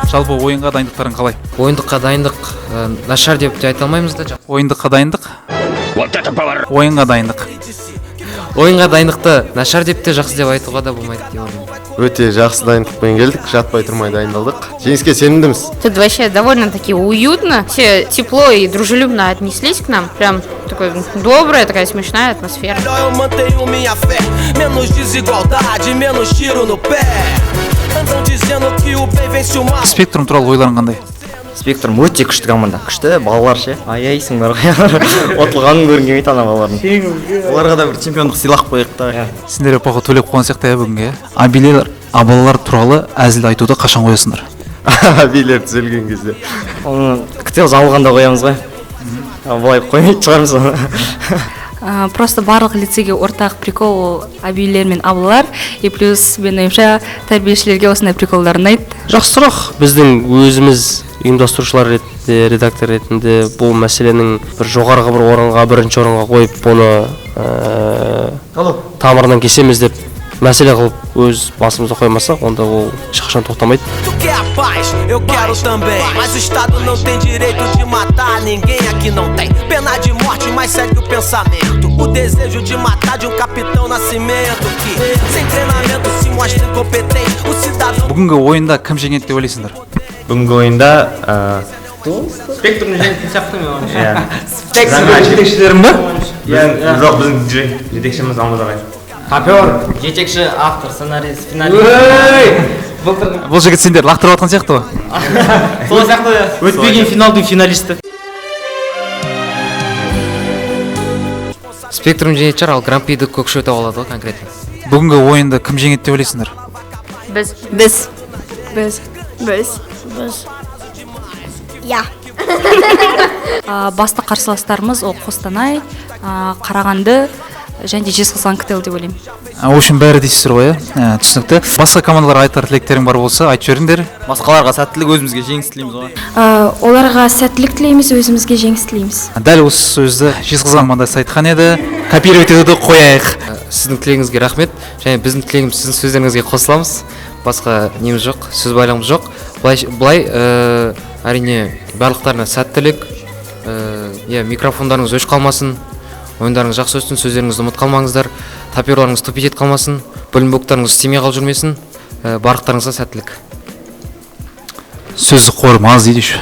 Жалпы ойынға дайындықтарың қалай? Ойындыққа дайындық нашар деп те айта алмаймыз да. Ойындыққа дайындық? Ойынға дайындық. Ойынға дайындықты нашар деп те жақсы деп айтуға да болмайды деп ойлаймын. Өте жақсы дайындықпен келдік, жатпай тұрмай дайындалдық. Жеңіске сенімдіміз. Тут вообще довольно-таки уютно. Все тепло и дружелюбно отнеслись к нам. Прям такая добрая, такая смешная атмосфера. Спектрум туралы ойларың қандай? Спектрум өте күшті команда. Күшті балалар ше. Аяйсың бар ғой. Отылғанын көргім келмейді ана балалардың. Оларға да бір чемпиондық сыйлық қояйық та. Сендер поход төлеп қойған сияқты бүгінге. Абайлар туралы әзіл айтуды қашан қоясыңдар? Билер түзелген кезде. Оны кітел жабылғанда қоямыз ғой. Былай қоймайды шығармыз оны. Просто барлық лицейге ортақ прикол абилер мен абылар. И плюс мен ойымша тәрбиешілерге осындай приколдар ұнайды. Жақсырақ біздің өзіміз ұйымдастырушылар ретінде, редактор ретінде бұл мәселенің бір жоғарғы бір орынға, бірінші орынға қойып, оны тамырынан кесеміз деп мәселе қылып өз басымызда қоймасақ, онда ол ешқашан тоқтамайды. Eu quero também, mas o Estado não tem direito de matar ninguém aqui não tem. Pena de morte, mas segue o pensamento. O desejo de matar de capitão Nascimento que sem treinamento se mostra incompetente. O cidadão. Бүгінгі ойында кім жеңеді деп ойлайсыңдар? Бүгінгі ойында Спектрум жеңетін сияқты мен ойымша. Жетекшілерің ба? жоқ, біздің жетекшіміз Алмаз ағай. Попер, жетекші, автор, сценарист, финалист. Бұл жігіт сендер лақтырып атқан сияқты ғой. Сол сияқты Өтпеген финалдың финалисті. Спектрум жеңетін шығар, ал Гран-приді Көкшетау алады ғой конкретно. Бүгінгі ойында кім жеңеді деп ойлайсыңдар? Біз. Я. Басты қарсыластарымыз ол Қостанай, Қарағанды және Жезқазған КТЛ деп ойлаймын. В общем, бәрі дейсіздер ғой, түсінікті. Басқа командаларға айтар тілектерің бар болса, айтып жіберіңдер. Басқаларға сәттілік, өзімізге жеңіс тілейміз ғой. Оларға сәттілік тілейміз, өзімізге жеңіс тілейміз. Дәл осы сөзді Жезқазған командасы айтқан еді. Копировать етуді қояйық. Сіздің тілегіңізге рахмет, және біздің тілегіміз сіздің сөздеріңізге қосыламыз. Басқа неміз жоқ, сөз байлығымыз жоқ. Бұлай әрине барлықтарына сәттілік, микрофондарыңыз өш қалмасын, ойындарыңыз жақсы өтсін, сөздеріңізді ұмыт қалмаңыздар, таперларыңыз тупить ет қалмасын, бөлімбоктарыңыз істемей қалып жүрмесін, барлықтарыңызға сәттілік. Сөзді қорым аз дейді.